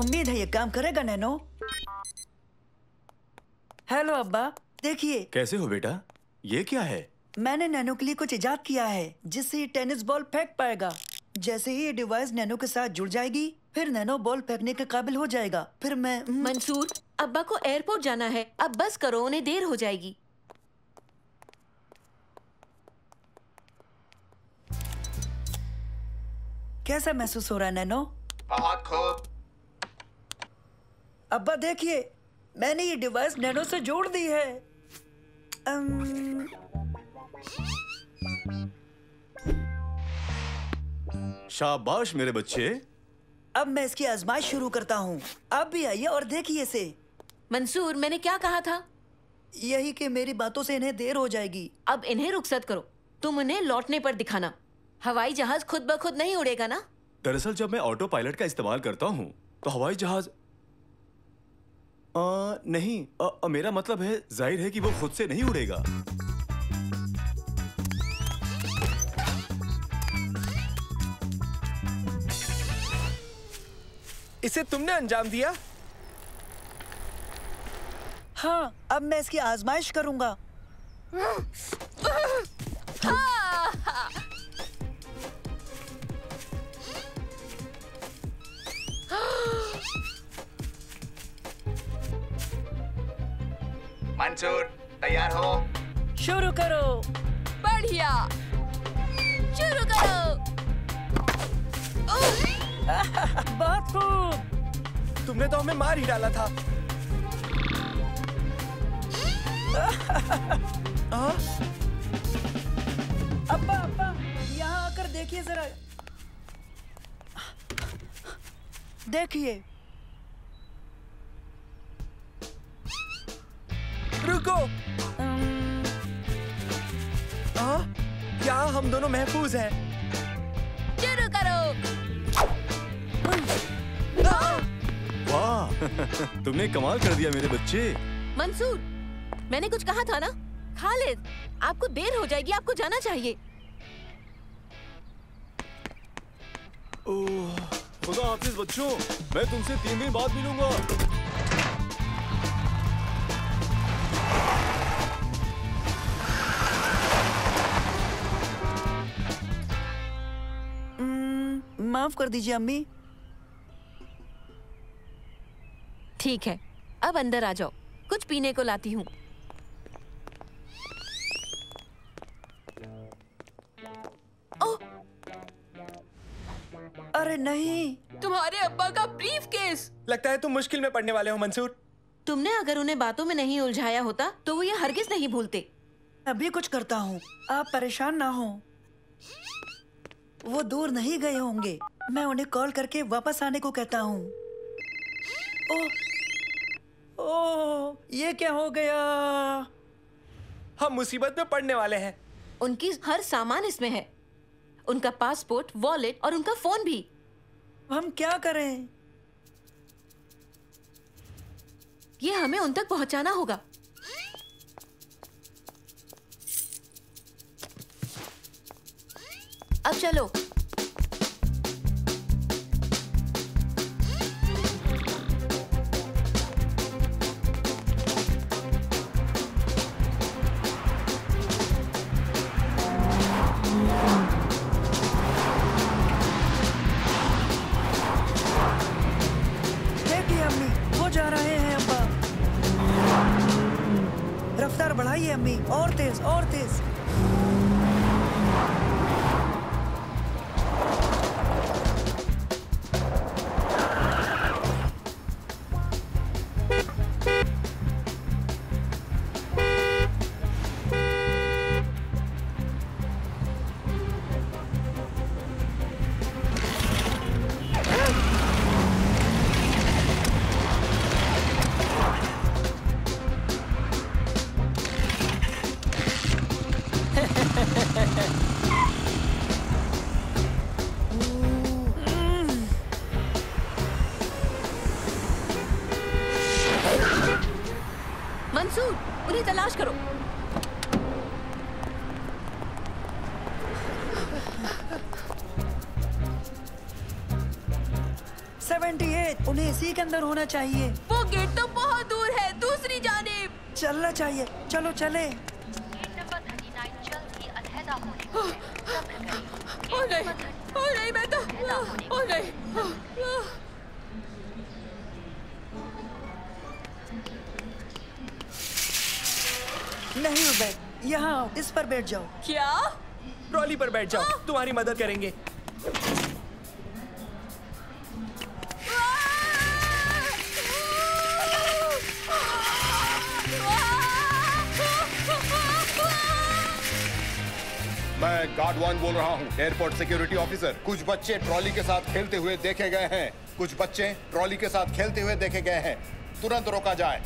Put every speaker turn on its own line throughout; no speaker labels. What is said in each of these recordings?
उम्मीद है ये काम करेगा नैनो। हेलो अब्बा, देखिए।
कैसे हो बेटा? ये क्या है?
मैंने नैनो के लिए कुछ इजाद किया है जिससे ये टेनिस बॉल फेंक पाएगा। जैसे ही ये डिवाइस नैनो के साथ जुड़ जाएगी, फिर नैनो बॉल फेंकने के काबिल हो जाएगा। फिर मैं
मंसूर, अब्बा को एयरपोर्ट जाना है, अब बस करो, उन्हें देर हो जाएगी।
कैसा महसूस हो रहा है नैनो?
बहुत खूब।
अब्बा देखिए, मैंने ये डिवाइस नैनो से जोड़ दी है।
शाबाश मेरे बच्चे।
अब मैं इसकी आजमाइश शुरू करता हूँ। आप भी आइए और देखिए इसे।
मंसूर, मैंने क्या कहा था?
यही कि मेरी बातों से इन्हें देर हो जाएगी।
अब इन्हें रुखसत करो, तुम उन्हें लौटने पर दिखाना। हवाई जहाज खुद ब खुद नहीं उड़ेगा ना?
दरअसल जब मैं ऑटो पायलट का इस्तेमाल करता हूँ तो हवाई जहाज नहीं, मेरा मतलब है जाहिर है कि वो खुद से नहीं उड़ेगा।
इसे तुमने अंजाम दिया?
हाँ, अब मैं इसकी आजमाइश करूंगा।
मंसूर, तैयार हो?
शुरू करो।
बढ़िया, शुरू करो।
बहुत खूब।
तुमने तो हमें मार ही डाला था।
अब्बा अब्बा, यहाँ आकर देखिए जरा। देखिए।
रुको। क्या हम दोनों महफूज हैं?
शुरू करो।
वाह तुमने कमाल कर दिया मेरे बच्चे।
मंसूर, मैंने कुछ कहा था ना? खालिद, आपको देर हो जाएगी, आपको जाना चाहिए।
ओह, खुदा हाफिज बच्चों, मैं तुमसे 3 दिन बाद मिलूंगा।
माफ कर दीजिए अम्मी।
ठीक है, अब अंदर आ जाओ, कुछ पीने को लाती हूँ।
अरे नहीं,
तुम्हारे अब्बा का ब्रीफकेस।
लगता है तुम मुश्किल में पड़ने वाले हो मंसूर।
तुमने अगर उन्हें बातों में नहीं उलझाया होता तो वो ये हरगिज नहीं भूलते।
अभी कुछ करता हूँ, आप परेशान ना हो। वो दूर नहीं गए होंगे, मैं उन्हें कॉल करके वापस आने को कहता हूँ। ओह, ये क्या हो गया?
हम मुसीबत में पड़ने वाले हैं।
उनकी हर सामान इसमें है, उनका पासपोर्ट, वॉलेट और उनका फोन भी।
हम क्या करें?
ये हमें उन तक पहुंचाना होगा। अब चलो।
देखिए अम्मी, वो जा रहे हैं अब्बा। रफ्तार बढ़ाइए अम्मी, और तेज और तेज।
मंसूर, उन्हें तलाश करो।
78। उन्हें इसी के अंदर होना चाहिए।
वो गेट तो बहुत दूर है, दूसरी जानिब।
चलना चाहिए, चलो चले।
ओ नहीं, मैं तो ओ नहीं।
नहीं उबैद, यहाँ आओ, इस पर बैठ जाओ।
क्या?
ट्रॉली पर बैठ जाओ, तुम्हारी मदद करेंगे।
मैं गार्ड 1 बोल रहा हूँ, एयरपोर्ट सिक्योरिटी ऑफिसर। कुछ बच्चे ट्रॉली के साथ खेलते हुए देखे गए हैं। कुछ बच्चे ट्रॉली के साथ खेलते हुए देखे गए हैं। तुरंत रोका जाए।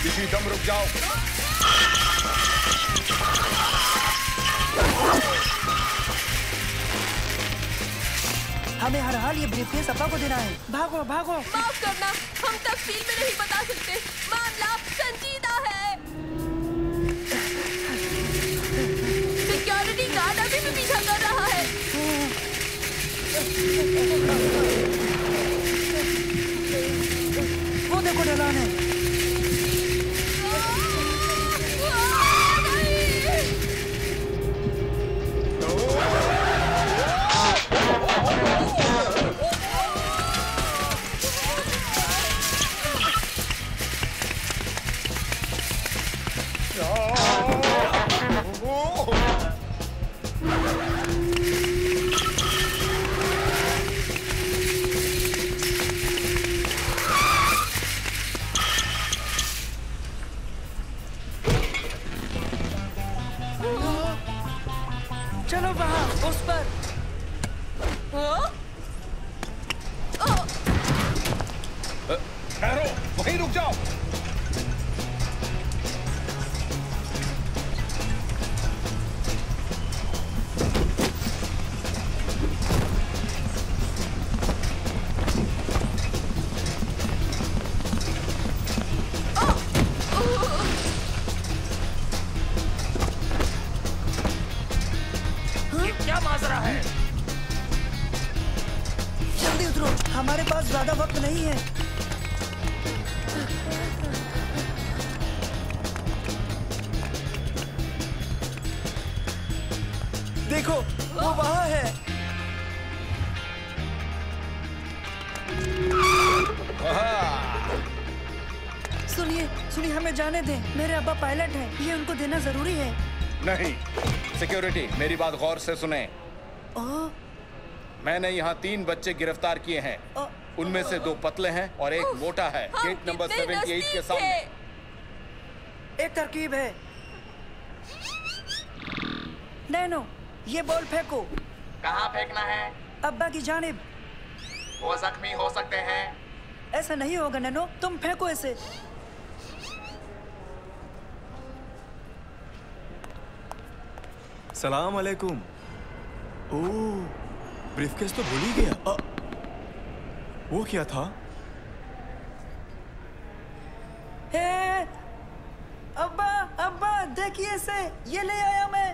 किसी दम रुक जाओ।
हमें हर हाल ये ब्रीफकेस अपा को देना है। भागो भागो।
माफ करना, हम तफसील में नहीं बता सकते। मामला संजीदा है। सिक्योरिटी गार्ड अभी भी पीछा कर रहा है।
वो देखो ढलान है। चलो वहाँ, उस पर।
ठहरो, वहीं रुक जाओ।
क्या माजरा है?
जल्दी उतरो, हमारे पास ज्यादा वक्त नहीं है।
देखो, वो वहाँ है।
सुनिए सुनिए, हमें जाने दें। मेरे अब्बा पायलट हैं, ये उनको देना जरूरी है।
नहीं, सिक्योरिटी मेरी बात गौर से सुने।
ओ,
मैंने यहाँ 3 बच्चे गिरफ्तार किए हैं। उनमें से 2 पतले हैं और एक मोटा है। गेट नंबर 78 के सामने।
एक तरकीब है। नैनो, ये बॉल फेंको।
कहाँ फेंकना है?
अब्बा की जानिब।
वो जख्मी हो सकते हैं।
ऐसा नहीं होगा नैनो, तुम फेंको इसे।
सलाम अलैकुम। ओह, ब्रीफकेस तो भूल ही गया। वो क्या था?
हे, अब्बा अब्बा देखिए इसे, ये ले आया मैं।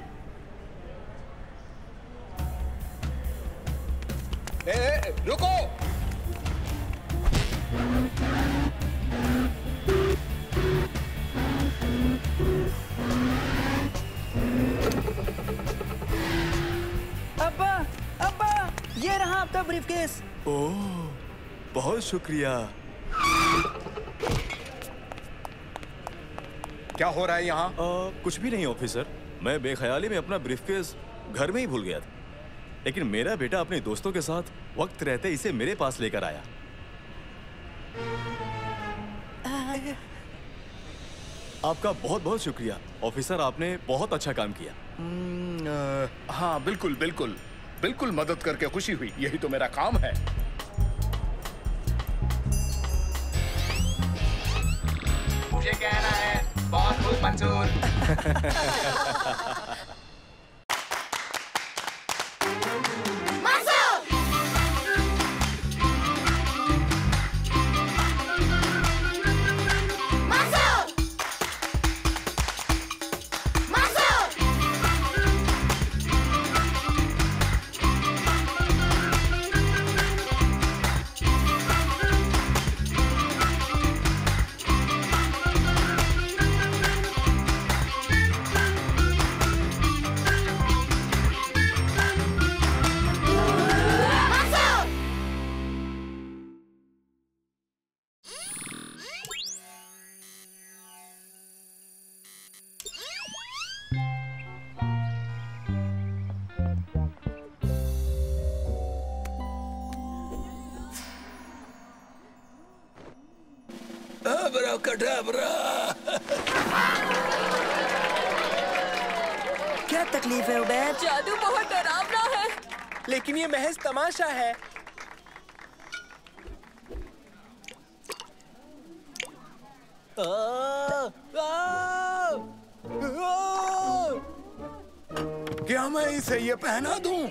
रुको।
अब्बा अब्बा, ये रहा आपका ब्रीफकेस।
ओह, बहुत शुक्रिया।
क्या हो रहा है यहाँ?
कुछ भी नहीं ऑफिसर, मैं बेख्याली में अपना ब्रीफकेस घर में ही भूल गया था। लेकिन मेरा बेटा अपने दोस्तों के साथ वक्त रहते इसे मेरे पास लेकर आया। आपका बहुत बहुत शुक्रिया ऑफिसर, आपने बहुत अच्छा काम किया।
हाँ बिल्कुल बिल्कुल बिल्कुल, मदद करके खुशी हुई, यही तो मेरा काम है।
मुझे कहना है बहुत खूब मंजूर।
Maso! Abracadabra!
क्या तकलीफ है उबैद?
जादू बहुत डरावना है।
लेकिन ये महज तमाशा है।
क्या मैं इसे ये पहना दूं?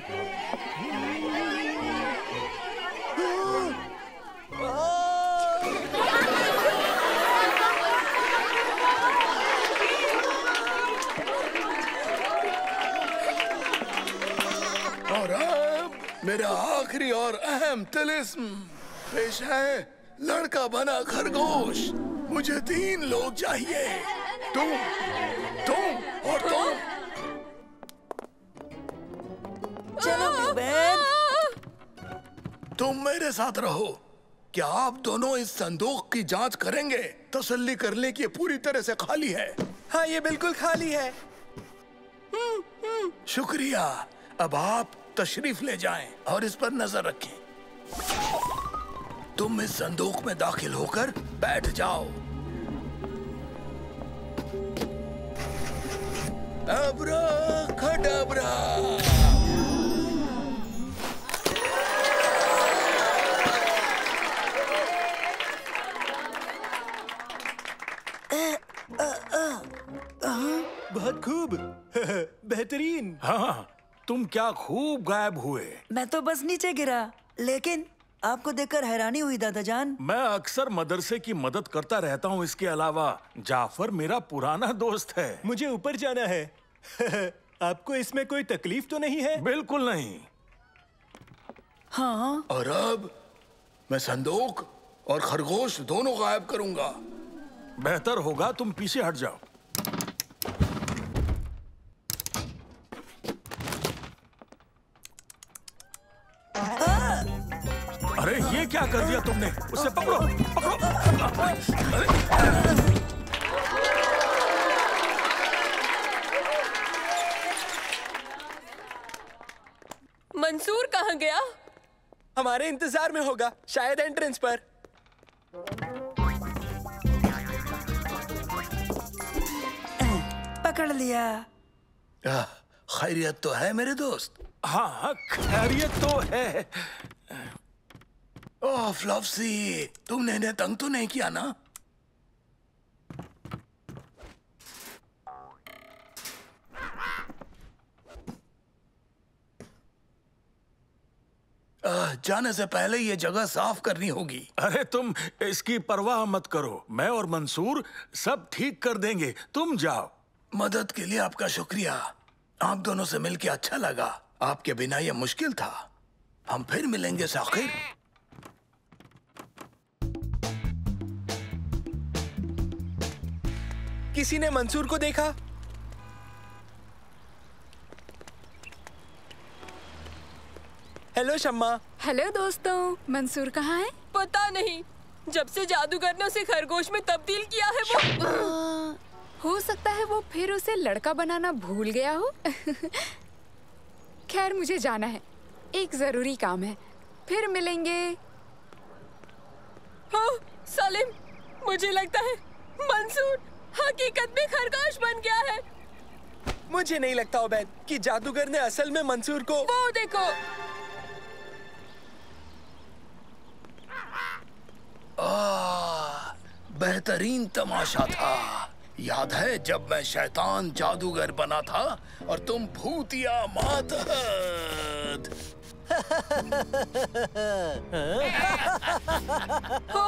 और अब मेरा आखिरी और अहम तिलिस्म पेश है, लड़का बना खरगोश। मुझे 3 लोग चाहिए, तुम और तुम।
चलो उबैद।
तुम मेरे साथ रहो। क्या आप दोनों इस संदूक की जांच करेंगे? तसल्ली कर लें कि ये पूरी तरह से खाली है।
हाँ, ये बिल्कुल खाली है।
शुक्रिया। अब आप तशरीफ ले जाएं और इस पर नजर रखें। तुम इस संदूक में दाखिल होकर बैठ जाओ। अब्राकडाब्रा।
बहुत खूब। बेहतरीन।
हाँ, तुम क्या खूब गायब हुए।
मैं तो बस नीचे गिरा, लेकिन आपको देखकर हैरानी हुई दादाजान।
मैं अक्सर मदरसे की मदद करता रहता हूँ। इसके अलावा जाफर मेरा पुराना दोस्त है।
मुझे ऊपर जाना है। आपको इसमें कोई तकलीफ तो नहीं है?
बिल्कुल नहीं।
हाँ।
और अब मैं संदूक और खरगोश दोनों गायब करूंगा।
बेहतर होगा तुम पीछे हट जाओ। अरे ये क्या कर दिया तुमने? उसे पकड़ो, पकड़ो।
मंसूर कहाँ गया?
हमारे इंतजार में होगा, शायद एंट्रेंस पर।
पकड़ लिया।
खैरियत तो है मेरे दोस्त?
हाँ, खैरियत तो है।
ओह फ्लॉप्सी, तुमने इन्हें तंग तो नहीं किया ना? जाने से पहले ये जगह साफ करनी होगी।
अरे तुम इसकी परवाह मत करो, मैं और मंसूर सब ठीक कर देंगे। तुम जाओ।
मदद के लिए आपका शुक्रिया। आप दोनों से मिलकर अच्छा लगा। आपके बिना ये मुश्किल था। हम फिर मिलेंगे साकिर।
किसी ने मंसूर को देखा? हेलो शम्मा।
हेलो दोस्तों, मंसूर कहाँ है?
पता नहीं, जब से जादूगर ने उसे खरगोश में तब्दील किया है वो।
हो सकता है वो फिर उसे लड़का बनाना भूल गया हो। खैर मुझे जाना है, एक जरूरी काम है। फिर मिलेंगे।
हाँ सालिम, मुझे लगता है मंसूर हकीकत में खरगोश बन गया है।
मुझे नहीं लगता उबैद कि जादूगर ने असल में मंसूर को।
वो देखो।
बेहतरीन तमाशा था। याद है जब मैं शैतान जादूगर बना था और तुम भूतिया मातहत।
हो,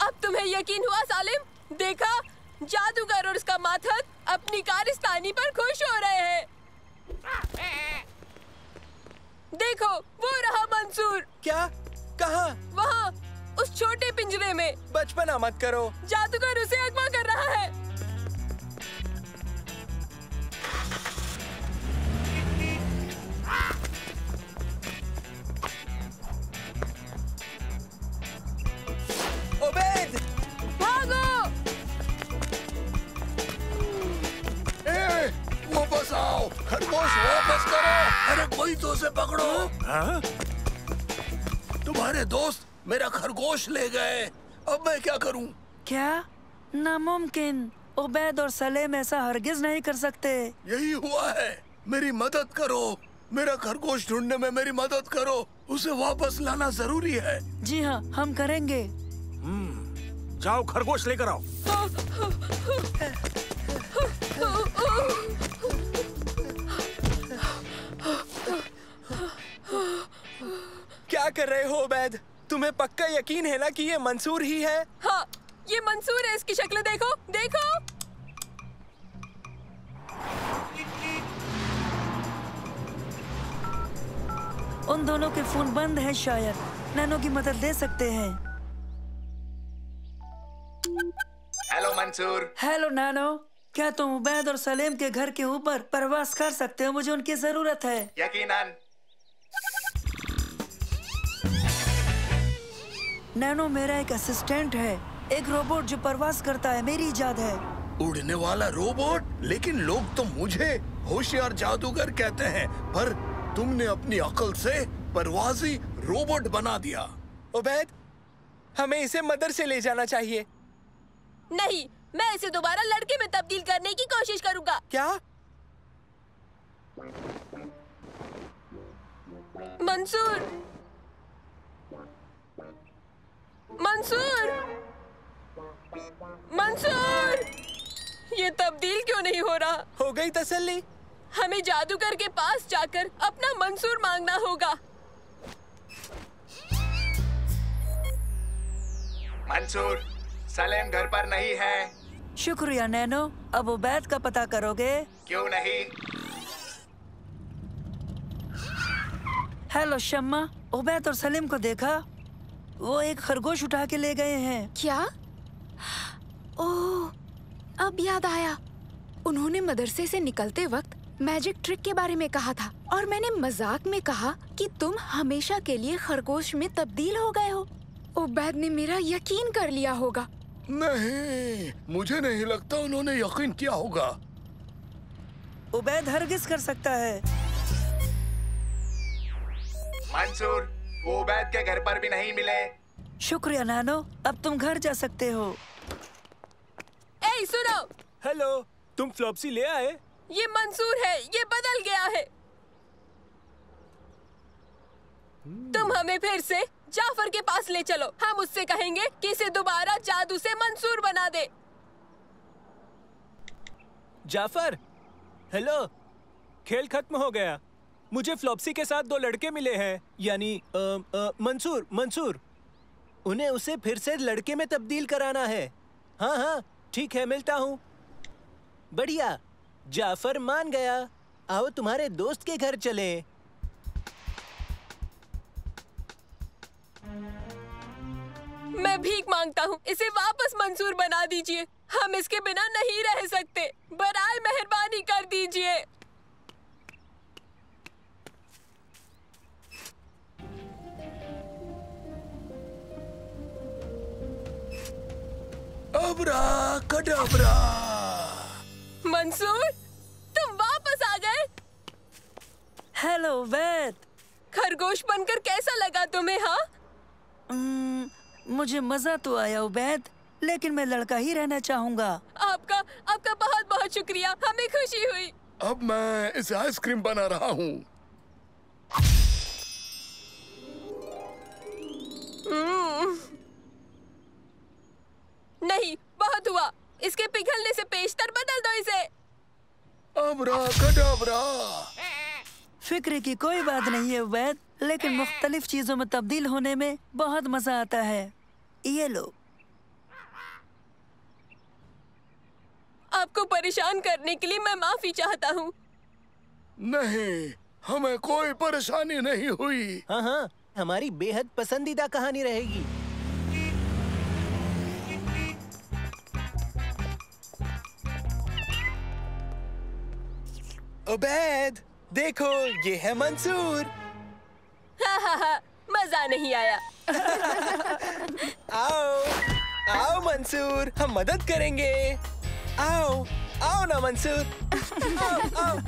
अब तुम्हें यकीन हुआ सालिम? देखा, जादूगर और उसका मातहत अपनी कारिस्तानी पर खुश हो रहे हैं। देखो, वो रहा मंसूर।
क्या? कहाँ?
वहाँ, उस छोटे पिंजरे में।
बचपना मत करो।
जादूगर उसे अगवा कर रहा है।
उबैद,
भागो!
वापस आओ, खरगोश वापस करो। अरे कोई तो उसे पकड़ो।
हाँ?
तुम्हारे दोस्त मेरा खरगोश ले गए। अब मैं क्या करूं?
क्या? नामुमकिन। उबैद और सलेम ऐसा हरगिज नहीं कर सकते।
यही हुआ है। मेरी मदद करो। मेरा खरगोश ढूंढने में मेरी मदद करो। उसे वापस लाना जरूरी है।
जी हाँ, हम करेंगे।
जाओ खरगोश लेकर आओ।
क्या कर रहे हो उबैद? तुम्हें पक्का यकीन है ना कि ये मंसूर ही है?
हाँ, ये मंसूर है। इसकी शक्ल देखो, देखो।
उन दोनों के फोन बंद हैं, शायद नैनो की मदद ले सकते हैं।
हेलो मंसूर।
हेलो नैनो, क्या तुम उबैद और सलेम के घर के ऊपर परवास कर सकते हो? मुझे उनकी जरूरत है।
यकीनन।
नैनो मेरा एक असिस्टेंट है, एक रोबोट जो परवास करता है, मेरी इजाद है।
उड़ने वाला रोबोट? लेकिन लोग तो मुझे होशियार जादूगर कहते हैं, पर तुमने अपनी अकल से परवाजी रोबोट बना दिया।
उबैद, हमें इसे मदर से ले जाना चाहिए।
नहीं, मैं इसे दोबारा लड़के में तब्दील करने की कोशिश करूंगा।
क्या?
मंसूर, मंसूर, मंसूर, ये तब्दील क्यों नहीं हो रहा?
हो गई तसल्ली?
हमें जादूगर के पास जाकर अपना मंसूर मांगना होगा।
मंसूर, सलेम घर पर नहीं है।
शुक्रिया नैनो। अब उबैद का पता करोगे?
क्यों नहीं?
हेलो शम्मा, उबैद और सलीम को देखा? वो एक खरगोश उठा के ले गए हैं।
क्या? ओह, अब याद आया। उन्होंने मदरसे से निकलते वक्त मैजिक ट्रिक के बारे में कहा था और मैंने मजाक में कहा कि तुम हमेशा के लिए खरगोश में तब्दील हो गए हो। उबैद ने मेरा यकीन कर लिया होगा।
नहीं, मुझे नहीं लगता उन्होंने यकीन किया होगा।
उबैद हरगिज कर सकता है।
मंसूर, वो उबैद के घर पर भी नहीं मिले।
शुक्रिया नानो, अब तुम घर जा सकते हो।
ए, सुनो।
हेलो, तुम फ्लॉप्सी ले आए?
ये मंसूर है, ये बदल गया है। तुम हमें फिर से जाफर के पास ले चलो। हम उससे कहेंगे कि इसे दोबारा जादू से मंसूर बना दे।
जाफर, हेलो। खेल खत्म हो गया। मुझे फ्लॉप्सी के साथ 2 लड़के मिले हैं, यानी मंसूर। उन्हें उसे फिर से लड़के में तब्दील कराना है। हाँ, ठीक है, मिलता हूँ। बढ़िया, जाफर मान गया। आओ तुम्हारे दोस्त के घर चले।
मैं भीख मांगता हूँ, इसे वापस मंसूर बना दीजिए। हम इसके बिना नहीं रह सकते। बराए मेहरबानी कर दीजिए।
अबरा कडाबरा।
मंसूर, तुम वापस आ गए।
हेलो वैद।
खरगोश बनकर कैसा लगा तुम्हें? हाँ,
मुझे मजा तो आया उबैद, लेकिन मैं लड़का ही रहना चाहूंगा।
आपका बहुत बहुत शुक्रिया, हमें खुशी हुई।
अब मैं इसे आइसक्रीम बना रहा हूँ।
नहीं, बहुत हुआ। इसके पिघलने से पेशतर बदल दो इसे।
अबरा कडाबरा।
फिक्र की कोई बात नहीं है उबैद, लेकिन मुख्तलिफ चीजों में तब्दील होने में बहुत मजा आता है। ये लो।
आपको परेशान करने के लिए मैं माफी चाहता हूँ।
नहीं, हमें कोई परेशानी नहीं हुई।
हाँ, हमारी बेहद पसंदीदा कहानी रहेगी। उबैद, देखो, ये है मंसूर।
हाँ, मजा नहीं आया।
आओ मंसूर, हम मदद करेंगे। आओ ना मंसूर। आओ।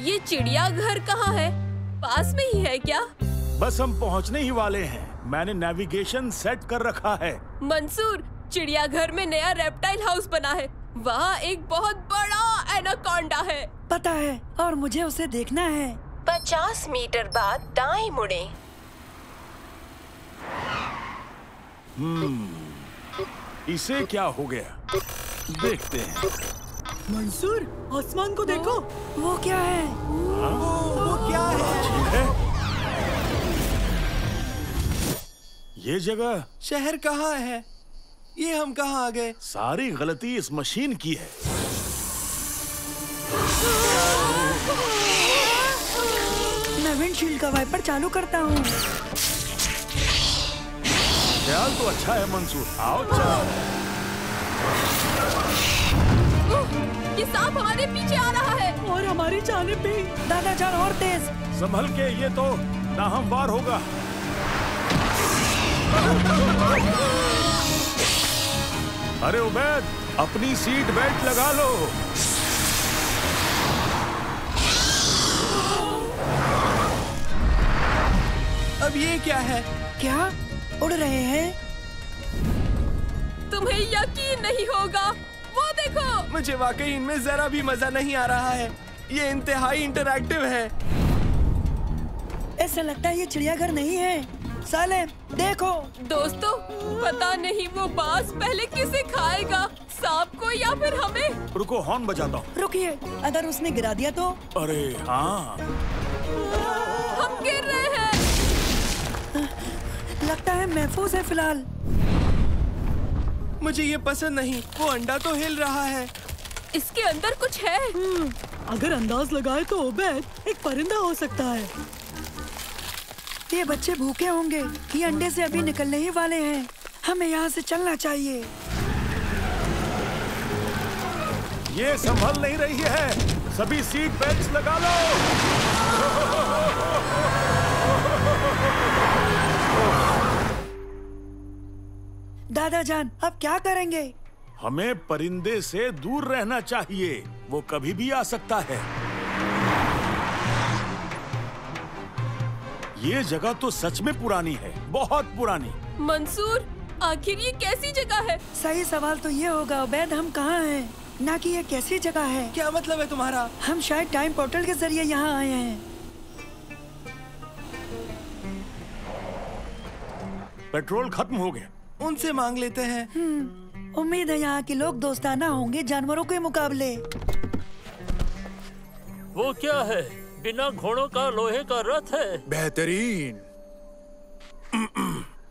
ये चिड़ियाघर कहाँ है? पास में ही है क्या?
बस हम पहुंचने ही वाले हैं। मैंने नेविगेशन सेट कर रखा है।
मंसूर, चिड़ियाघर में नया रेप्टाइल हाउस बना है। वहाँ एक बहुत बड़ा एनाकोंडा है।
पता है, और मुझे उसे देखना है।
50 मीटर बाद दाएं मुड़ें।
इसे क्या हो गया? देखते हैं।
मंसूर, आसमान को देखो। वो क्या है?
वो क्या है?
ये जगह
शहर कहाँ है? ये हम कहाँ आ गए?
सारी गलती इस मशीन की है।
मैं विंडशील्ड का वाइपर चालू करता हूँ।
ख्याल तो अच्छा है मंसूर, आओ चलो।
ये सांप हमारे पीछे आ रहा है
और हमारी जाने पे। दादा जान, और तेज।
संभल के, ये तो नाहमवार होगा। अरे उबैद, अपनी सीट बेल्ट लगा लो।
अब ये क्या है?
क्या उड़ रहे हैं?
तुम्हें यकीन नहीं होगा, वो देखो।
मुझे वाकई इनमें जरा भी मजा नहीं आ रहा है। ये इंतहाई इंटरैक्टिव है।
ऐसा लगता है ये चिड़ियाघर नहीं है। सालेम, देखो।
दोस्तों, पता नहीं वो बाज पहले किसे खाएगा, सांप को या फिर हमें।
रुको, हॉर्न बजाता हूँ।
रुकिए, अगर उसने गिरा दिया तो?
अरे हाँ,
हम गिर रहे हैं।
लगता है महफूज है फिलहाल।
मुझे ये पसंद नहीं। वो अंडा तो हिल रहा है।
इसके अंदर कुछ है।
अगर अंदाज लगाए तो उबैद एक परिंदा हो सकता है। ये बच्चे भूखे होंगे। ये अंडे से अभी निकलने ही वाले हैं। हमें यहाँ से चलना चाहिए।
ये संभल नहीं रही है। सभी सीट बेल्ट लगा लो।
दादा जान, अब क्या करेंगे?
हमें परिंदे से दूर रहना चाहिए। वो कभी भी आ सकता है। ये जगह तो सच में पुरानी है, बहुत पुरानी।
मंसूर, आखिर ये कैसी जगह है?
सही सवाल तो ये होगा उबैद, हम कहाँ हैं, ना कि ये कैसी जगह है।
क्या मतलब है तुम्हारा?
हम शायद टाइम पोर्टल के जरिए यहाँ आए हैं।
पेट्रोल खत्म हो गया।
उनसे मांग लेते हैं।
उम्मीद है यहाँ के लोग दोस्ताना होंगे जानवरों के मुकाबले।
वो क्या है? बिना घोड़ों का लोहे का रथ है।
बेहतरीन।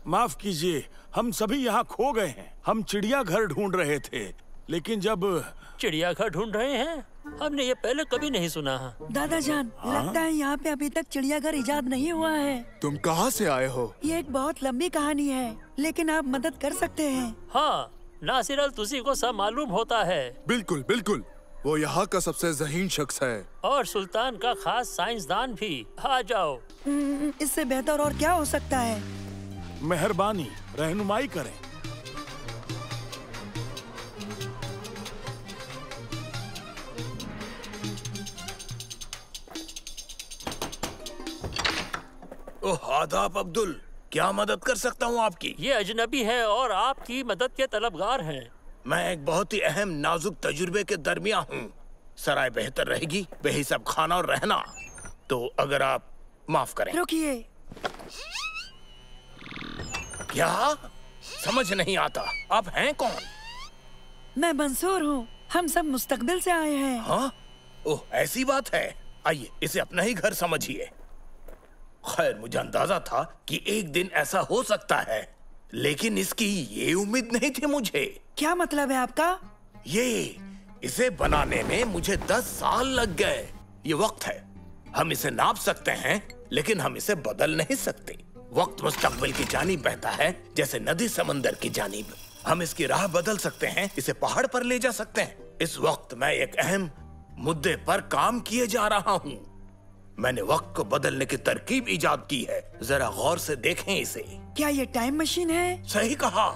माफ कीजिए, हम सभी यहाँ खो गए हैं। हम चिड़ियाघर ढूंढ रहे थे, लेकिन जब
चिड़ियाघर ढूंढ रहे हैं? हमने ये पहले कभी नहीं सुना।
दादा जान, लगता है यहाँ पे अभी तक चिड़ियाघर इजाद नहीं हुआ है।
तुम कहाँ से आए हो?
ये एक बहुत लंबी कहानी है, लेकिन आप मदद कर सकते हैं।
हाँ, नासिर अल तुसी को सब मालूम होता है।
बिल्कुल बिल्कुल, वो यहाँ का सबसे ज़हीन शख्स है।
और सुल्तान का खास साइंसदान भी। आ जाओ।
इससे बेहतर और क्या हो सकता है?
मेहरबानी, रहनुमाई करें।
ओह, आदाब अब्दुल, क्या मदद कर सकता हूँ आपकी?
ये अजनबी है और आपकी मदद के तलबगार हैं।
मैं एक बहुत ही अहम नाजुक तजुर्बे के दरमियान हूँ। सराय बेहतर रहेगी बेहिसाब खाना और रहना, तो अगर आप माफ करें।
रुकिए।
क्या? समझ नहीं आता, आप हैं कौन?
मैं मंसूर हूँ। हम सब मुस्तकबिल से आए हैं।
हाँ? ओह, ऐसी बात है। आइए, इसे अपना ही घर समझिए। खैर, मुझे अंदाजा था कि एक दिन ऐसा हो सकता है, लेकिन इसकी ये उम्मीद नहीं थी मुझे।
क्या मतलब है आपका?
इसे बनाने में मुझे 10 साल लग गए। ये वक्त है। हम इसे नाप सकते हैं, लेकिन हम इसे बदल नहीं सकते। वक्त मुस्तकबिल की जानिब बहता है, जैसे नदी समंदर की जानिब। हम इसकी राह बदल सकते हैं, इसे पहाड़ पर ले जा सकते हैं। इस वक्त मैं एक अहम मुद्दे पर काम किए जा रहा हूँ। मैंने वक्त को बदलने की तरकीब इजाद की है। जरा गौर से देखें इसे।
क्या ये टाइम मशीन है?
सही कहा।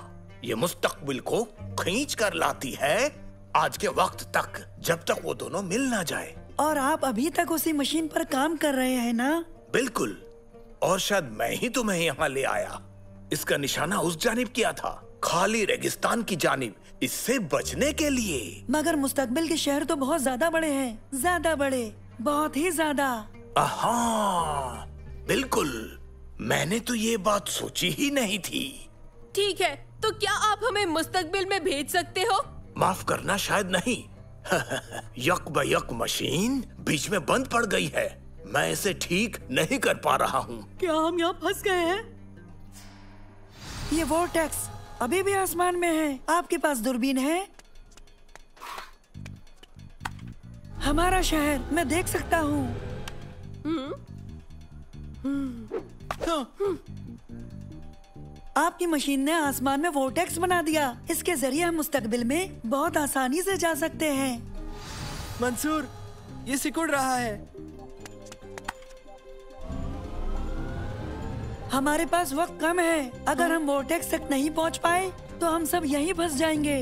ये मुस्तकबिल को खींच कर लाती है आज के वक्त तक, जब तक वो दोनों मिल ना जाए।
और आप अभी तक उसी मशीन पर काम कर रहे हैं ना?
बिल्कुल, और शायद मैं ही तुम्हें यहाँ ले आया। इसका निशाना उस जानिब किया था, खाली रेगिस्तान की जानिब, इससे बचने के लिए।
मगर मुस्तकबिल के शहर तो बहुत ज्यादा बड़े हैं, ज्यादा बड़े, बहुत ही ज्यादा।
बिल्कुल, मैंने तो ये बात सोची ही नहीं थी।
ठीक है, तो क्या आप हमें मुस्तकबिल में भेज सकते हो?
माफ करना, शायद नहीं। यक ब यक मशीन बीच में बंद पड़ गई है। मैं इसे ठीक नहीं कर पा रहा हूँ।
क्या हम यहाँ फंस गए हैं? ये वोर्टेक्स अभी भी आसमान में है। आपके पास दूरबीन है? हमारा शहर मैं देख सकता हूँ। आपकी मशीन ने आसमान में वोर्टेक्स बना दिया। इसके जरिए हम मुस्तकबिल में बहुत आसानी से जा सकते हैं।
मंसूर, ये सिकुड़ रहा है।
हमारे पास वक्त कम है। अगर हम वोर्टेक्स तक नहीं पहुंच पाए तो हम सब यहीं फंस जाएंगे।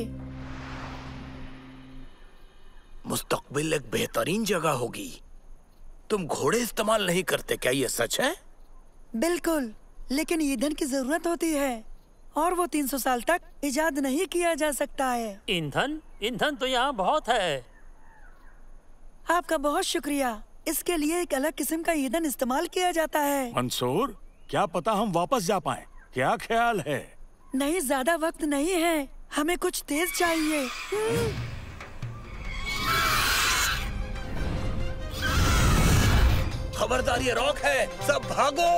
मुस्तकबिल एक बेहतरीन जगह होगी। तुम घोड़े इस्तेमाल नहीं करते क्या, ये सच है?
बिल्कुल, लेकिन ईंधन की जरूरत होती है और वो 300 साल तक इजाद नहीं किया जा सकता है।
ईंधन? ईंधन तो यहाँ बहुत है।
आपका बहुत शुक्रिया। इसके लिए एक अलग किस्म का ईंधन इस्तेमाल किया जाता है।
मंसूर, क्या पता हम वापस जा पाएं। क्या ख्याल है?
नहीं, ज्यादा वक्त नहीं है, हमें कुछ तेज चाहिए।
खबरदार, ये रॉक है, सब भागो।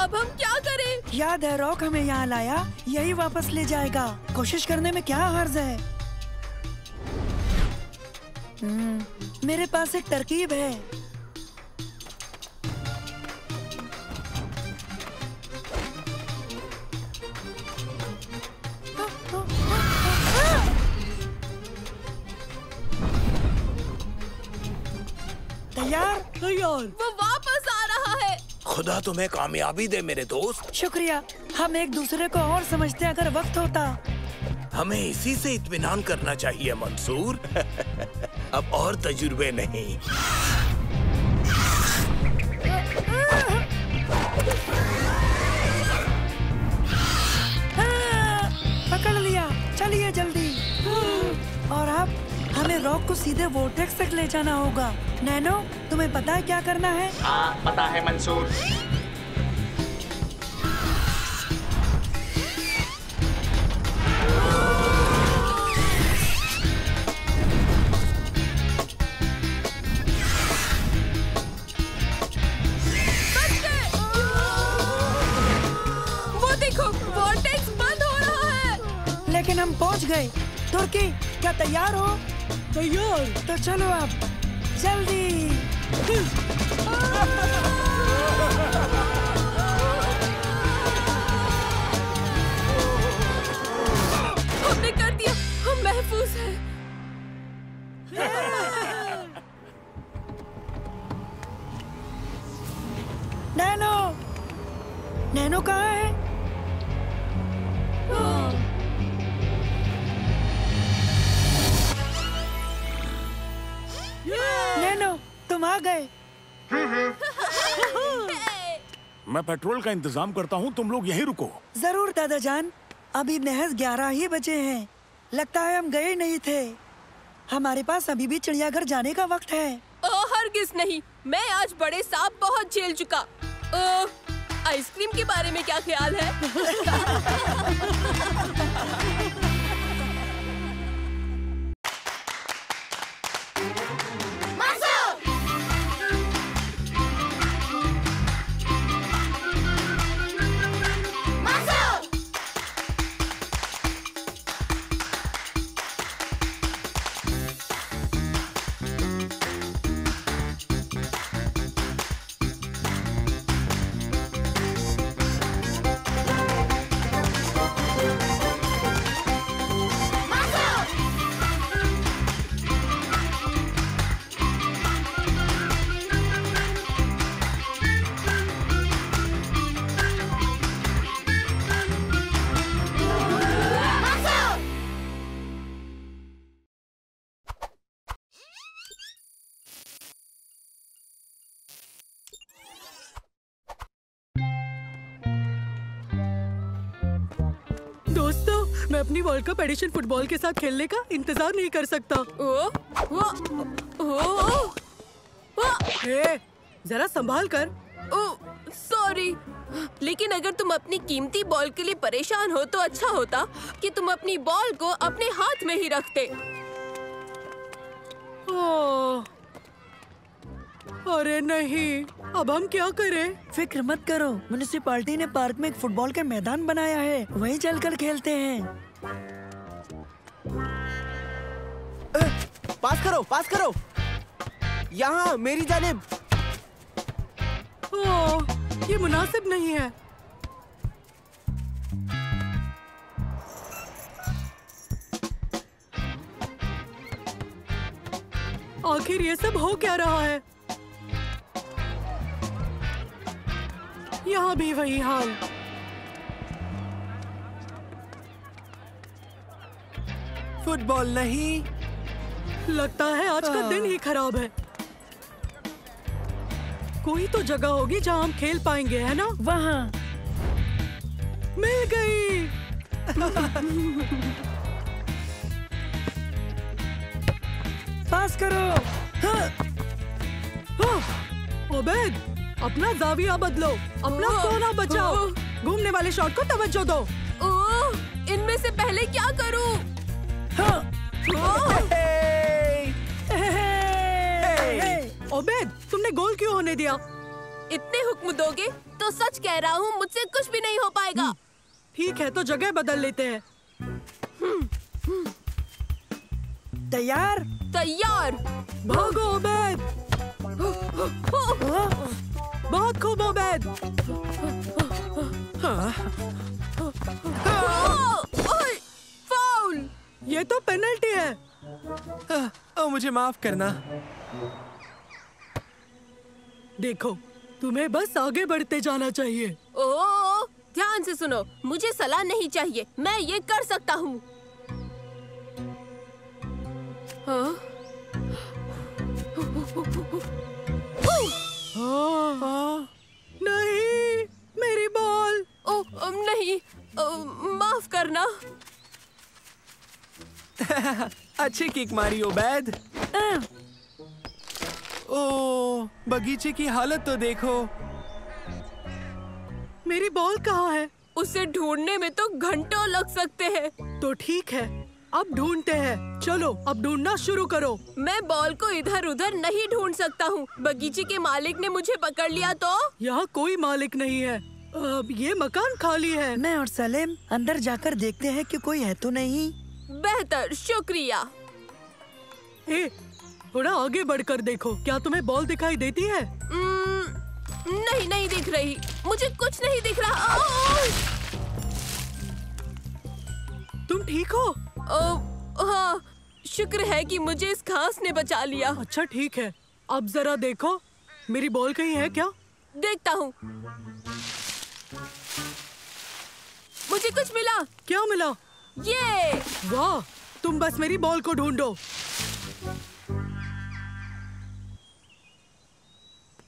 अब हम क्या करें?
याद है, रॉक हमें यहाँ लाया, यही वापस ले जाएगा। कोशिश करने में क्या हर्ज है? मेरे पास एक तरकीब है। तैयार? तैयार।
वो वापस आ रहा है।
खुदा तुम्हें कामयाबी दे मेरे दोस्त।
शुक्रिया। हम एक दूसरे को और समझते अगर वक्त होता।
हमें इसी से इत्मीनान करना चाहिए मंसूर। अब और तजुर्बे नहीं।
पकड़ लिया, चलिए जल्दी। और अब हमें रॉक को सीधे वोर्टेक्स तक ले जाना होगा। नैनो, तुम्हें पता है क्या करना है?
हाँ, पता है मंसूर।
वो देखो, वोर्टेक्स बंद हो रहा है।
लेकिन हम पहुंच गए। तुर्की, क्या तैयार हो? तैयार। तो चलो अब, जल्दी।
हमने कर दिया, हम महफूज हैं।
नैनो, नैनो कहाँ है? नैनो, तुम आ गए।
मैं पेट्रोल का इंतजाम करता हूँ, तुम लोग यहीं रुको।
जरूर दादा जान। अभी महज 11 ही बजे हैं। लगता है हम गए नहीं थे। हमारे पास अभी भी चिड़ियाघर जाने का वक्त है।
हरगिज़ नहीं, मैं आज बड़े सांप बहुत झेल चुका। आइसक्रीम के बारे में क्या ख्याल है?
दोस्तों, मैं अपनी वर्ल्ड कप एडिशन फुटबॉल के साथ खेलने का इंतजार नहीं कर सकता। जरा संभाल कर।
सॉरी, लेकिन अगर तुम अपनी कीमती बॉल के लिए परेशान हो तो अच्छा होता कि तुम अपनी बॉल को अपने हाथ में ही रखते।
अरे नहीं, अब हम क्या करें? फिक्र मत करो, म्युनिसिपैलिटी ने पार्क में एक फुटबॉल का मैदान बनाया है, वहीं चलकर खेलते हैं।
पास करो, पास करो। यहाँ मेरी जानिब।
ये मुनासिब नहीं है। आखिर ये सब हो क्या रहा है? यहाँ भी वही हाल।
फुटबॉल नहीं।
लगता है आज का दिन ही खराब है। कोई तो जगह होगी जहाँ हम खेल पाएंगे, है ना? वहाँ मिल गई। पास करो। ओबेद, अपना जाविया बदलो, अपना कोना बचाओ। घूमने वाले शॉट को तवज्जो दो।
इनमें से पहले क्या करूं?
ओबेद, तुमने गोल क्यों होने दिया?
इतने हुक्म दोगे तो सच कह रहा हूँ, मुझसे कुछ भी नहीं हो पाएगा।
ठीक है, तो जगह बदल लेते हैं। तैयार?
तैयार।
भागो ओबेद। बहुत खूब ओबेद।
फाउल।
ये तो पेनल्टी है।
मुझे माफ करना।
देखो, तुम्हें बस आगे बढ़ते जाना चाहिए।
ध्यान से सुनो, मुझे सलाह नहीं चाहिए, मैं ये कर सकता हूँ।
नहीं, मेरी बॉल।
नहीं, माफ करना।
अच्छी किक मारी ओबैद। बगीचे की हालत तो देखो।
मेरी बॉल कहाँ है?
उसे ढूंढने में तो घंटों लग सकते हैं।
तो ठीक है, अब ढूंढते हैं। चलो, अब ढूंढना शुरू करो।
मैं बॉल को इधर उधर नहीं ढूंढ सकता हूँ। बगीचे के मालिक ने मुझे पकड़ लिया तो?
यहाँ कोई मालिक नहीं है। अब ये मकान खाली है। मैं और सलीम अंदर जाकर देखते हैं कि कोई है तो नहीं।
बेहतर, शुक्रिया।
थोड़ा आगे बढ़कर देखो, क्या तुम्हें बॉल दिखाई देती है?
नहीं, नहीं दिख रही। मुझे कुछ नहीं दिख रहा।
तुम ठीक हो?
हाँ, शुक्र है कि मुझे इस घास ने बचा लिया।
अच्छा ठीक है, अब जरा देखो, मेरी बॉल कहीं है क्या?
देखता हूँ। मुझे कुछ मिला।
क्या मिला?
ये।
वाह, तुम बस मेरी बॉल को ढूंढो।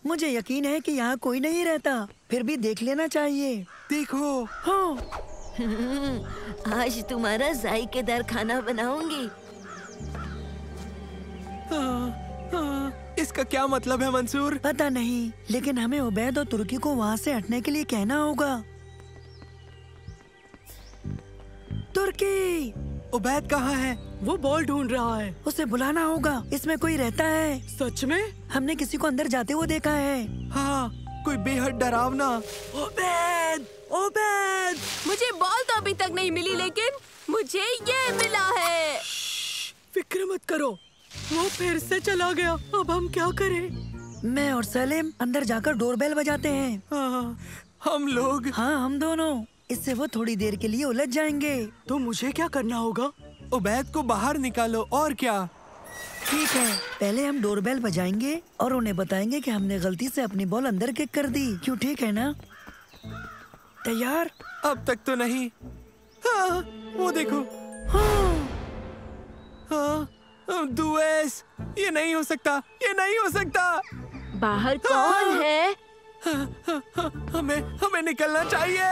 मुझे यकीन है कि यहाँ कोई नहीं रहता, फिर भी देख लेना चाहिए।
देखो।
हाँ।
आज तुम्हारा जायकेदार खाना बनाऊंगी।
इसका क्या मतलब है मंसूर?
पता नहीं, लेकिन हमें उबैद और तुर्की को वहाँ से हटने के लिए कहना होगा। तुर्की!
उबैद कहाँ है?
वो बॉल ढूंढ रहा है। उसे बुलाना होगा। इसमें कोई रहता है। सच में? हमने किसी को अंदर जाते हुए देखा है।
हाँ, कोई बेहद डरावना।
उबैद! उबैद!
मुझे बॉल तो अभी तक नहीं मिली, लेकिन मुझे ये मिला है।
फिक्र मत करो, वो फिर से चला गया। अब हम क्या करें? मैं और सलीम अंदर जाकर डोरबेल बजाते हैं।
हम लोग?
हाँ, हम दोनों। इससे वो थोड़ी देर के लिए उलझ जाएंगे। तो मुझे क्या करना होगा?
उबैद को बाहर निकालो। और क्या?
ठीक है, पहले हम डोरबेल बजाएंगे और उन्हें बताएंगे कि हमने गलती से अपनी बॉल अंदर किक कर दी। क्यों, ठीक है ना? तैयार?
अब तक तो नहीं। हाँ, वो देखो। हाँ, दुएस, ये नहीं हो सकता, ये नहीं हो सकता।
बाहर कौन है?
हमें निकलना चाहिए।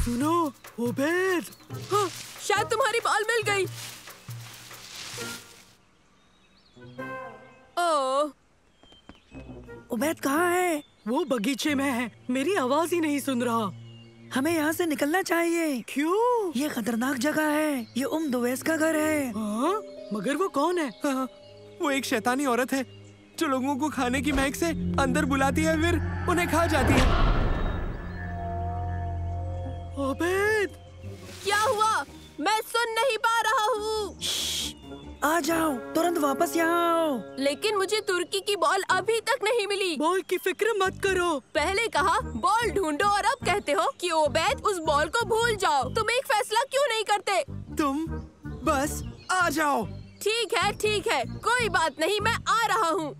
सुनो ओबेद,
हाँ, शायद तुम्हारी बॉल मिल गई। ओह,
ओबेद कहाँ है? वो बगीचे में है, मेरी आवाज ही नहीं सुन रहा। हमें यहाँ से निकलना चाहिए। क्यों? ये खतरनाक जगह है, ये दुवैस का घर है। हाँ? मगर वो कौन है?
हाँ, वो एक शैतानी औरत है जो लोगों को खाने की महक से अंदर बुलाती है, फिर उन्हें खा जाती है।
ओबेद,
क्या हुआ? मैं सुन नहीं पा रहा हूँ।
आ जाओ, तुरंत वापस यहाँ आओ।
लेकिन मुझे तुर्की की बॉल अभी तक नहीं मिली।
बॉल की फिक्र मत करो।
पहले कहा बॉल ढूंढो और अब कहते हो कि ओबेद उस बॉल को भूल जाओ। तुम एक फैसला क्यों नहीं करते?
तुम बस आ जाओ।
ठीक है, कोई बात नहीं, मैं आ रहा हूँ।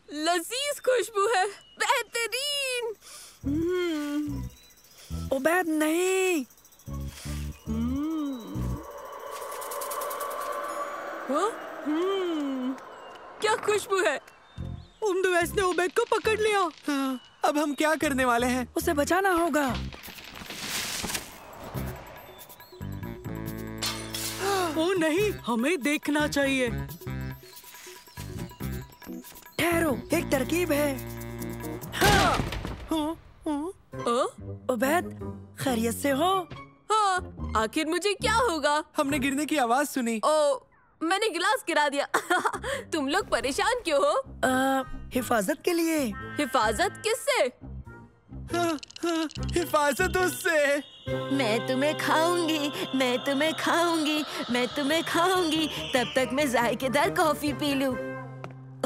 लजीज खुशबू है, बेहतरीन।
ओबेद नहीं।
क्या खुशबू है?
दुवैस ने ओबेद को पकड़ लिया।
हाँ, अब हम क्या करने वाले हैं?
उसे बचाना होगा। ओ नहीं, हमें देखना चाहिए। ठहरो, एक तरकीब है। हाँ। ओबेद, खैरियत से हो?
हाँ, आखिर मुझे क्या होगा?
हमने गिरने की आवाज सुनी।
ओ, मैंने गिलास गिरा दिया। तुम लोग परेशान क्यों हो?
हिफाजत के लिए।
हिफाजत किससे?
हिफाजत उससे।
मैं तुम्हें खाऊंगी, मैं तुम्हें खाऊंगी, मैं तुम्हें खाऊंगी, तब तक मैं जायकेदार कॉफी पी लूं।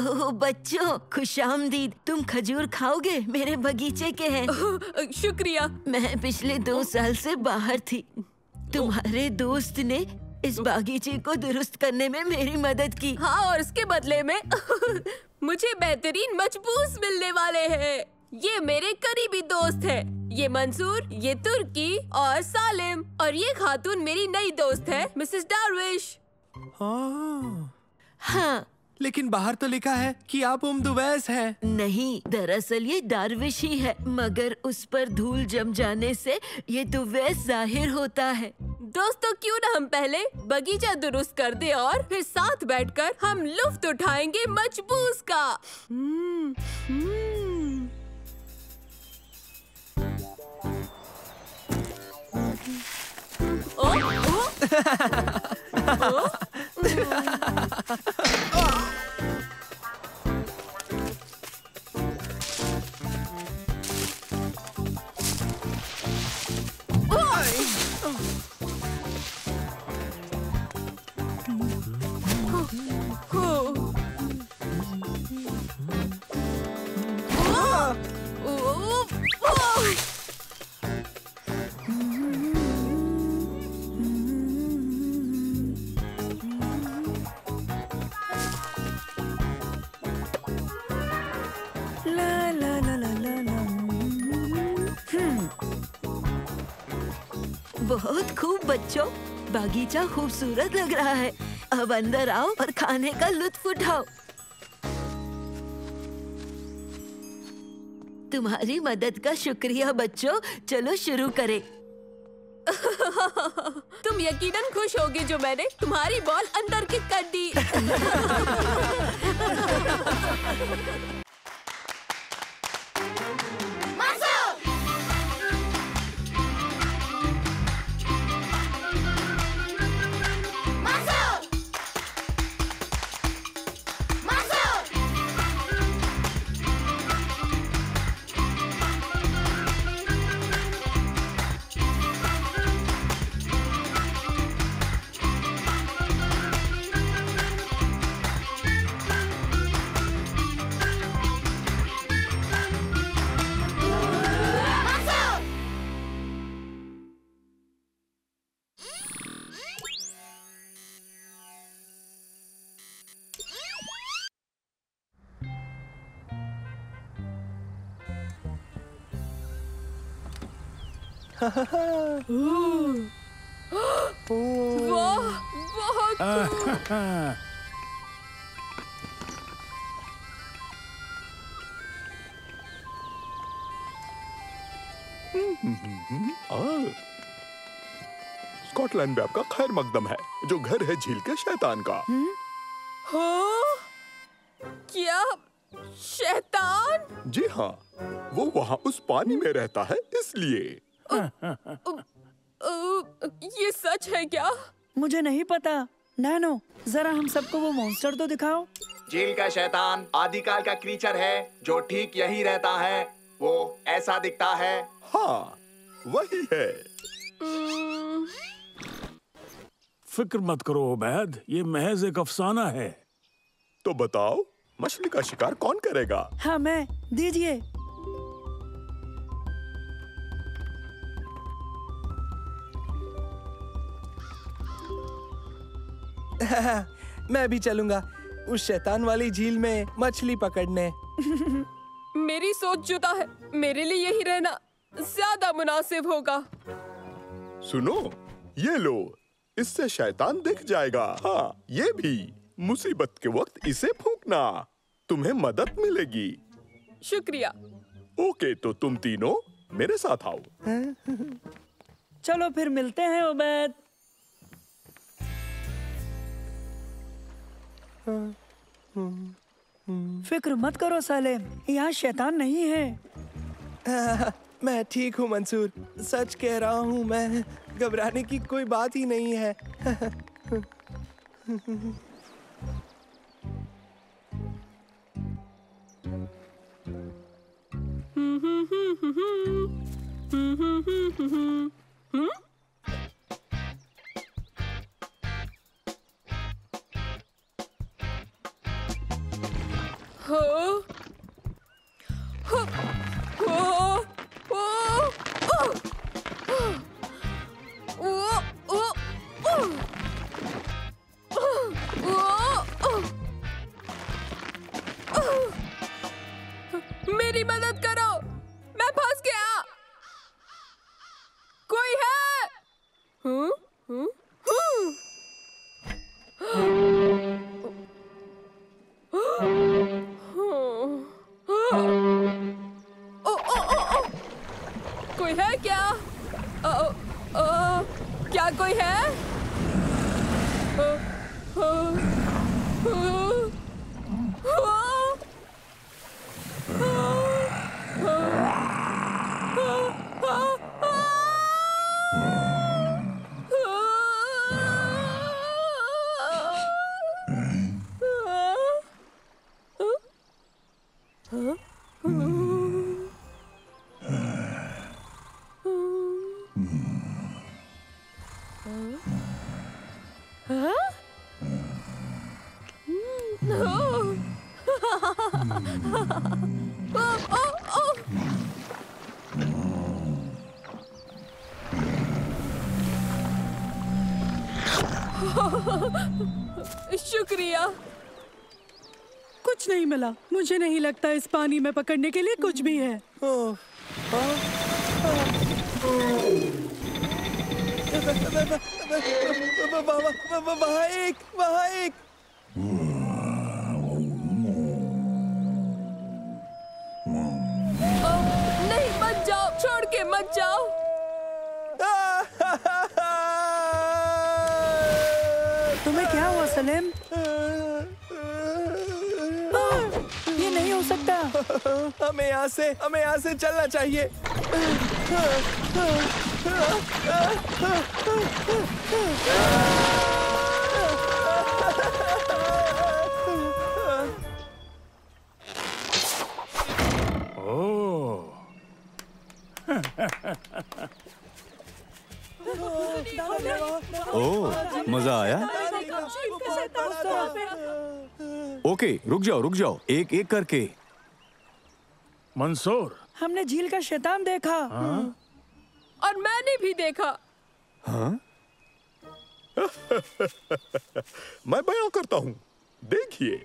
ओह बच्चों, खुशामदीद। तुम खजूर खाओगे? मेरे बगीचे के हैं।
शुक्रिया।
मैं पिछले 2 साल से बाहर थी। तुम्हारे दोस्त ने इस बागीचे को दुरुस्त करने में मेरी मदद की।
हाँ, और उसके बदले में मुझे बेहतरीन मजबूस मिलने वाले हैं। ये मेरे करीबी दोस्त हैं। ये मंसूर, ये तुर्की और सालिम, और ये खातून मेरी नई दोस्त है, मिसेस डार्विश।
हाँ,
लेकिन बाहर तो लिखा है कि आप दुवैस हैं।
नहीं, दरअसल ये डार्विश ही है, मगर उस पर धूल जम जाने से ये दुवैस जाहिर होता है।
दोस्तों, क्यों ना हम पहले बगीचा दुरुस्त कर दे और फिर साथ बैठकर हम लुफ्त उठाएंगे मजबूस का।
बहुत खूब बच्चों, बागीचा खूबसूरत लग रहा है। अब अंदर आओ और खाने का लुत्फ उठाओ। तुम्हारी मदद का शुक्रिया बच्चों। चलो शुरू करें।
तुम यकीनन खुश होगे जो मैंने तुम्हारी बॉल अंदर किक कर दी। वाह, बहुत
स्कॉटलैंड में आपका खैर मकदम है, जो घर है झील के शैतान का।
हाँ? क्या शैतान?
जी हाँ, वो वहाँ उस पानी में रहता है इसलिए।
ये सच है क्या?
मुझे नहीं पता। नैनो, जरा हम सबको वो मॉन्स्टर तो दिखाओ।
झील का शैतान आदिकाल का क्रीचर है जो ठीक यही रहता है। वो ऐसा दिखता है।
हाँ, वही है।
फिक्र मत करो उबैद, ये महज एक अफसाना है।
तो बताओ, मछली का शिकार कौन करेगा?
हाँ मैं, दीजिए।
मैं भी चलूंगा उस शैतान वाली झील में मछली पकड़ने।
मेरी सोच जुदा है। मेरे लिए यही रहना ज्यादा मुनासिब होगा।
सुनो, ये लो, इससे शैतान दिख जाएगा। हाँ, ये भी। मुसीबत के वक्त इसे फूंकना, तुम्हें मदद मिलेगी।
शुक्रिया।
ओके, तो तुम तीनों मेरे साथ आओ।
चलो फिर मिलते हैं उबैद। फिक्र मत करो सालेम, यहाँ शैतान नहीं है।
मैं ठीक हूँ मंसूर, सच कह रहा हूँ मैं। घबराने की कोई बात ही नहीं है।
मेरी मदद करो, मैं फंस गया। कोई है? कोई है क्या? क्या कोई है? शुक्रिया।
कुछ नहीं मिला। मुझे नहीं लगता इस पानी में पकड़ने के लिए कुछ भी है।
वहाँ एक।
नहीं, मत जाओ, छोड़ के मत जाओ।
तुम्हें क्या हुआ सलेम? ये नहीं हो सकता।
हमें यहाँ से चलना चाहिए।
ओह, मजा आया? ओके, रुक जाओ, एक एक करके।
मंसूर,
हमने झील का शैतान देखा।
और मैंने भी देखा।
हाँ? मैं बयां करता हूँ, देखिए।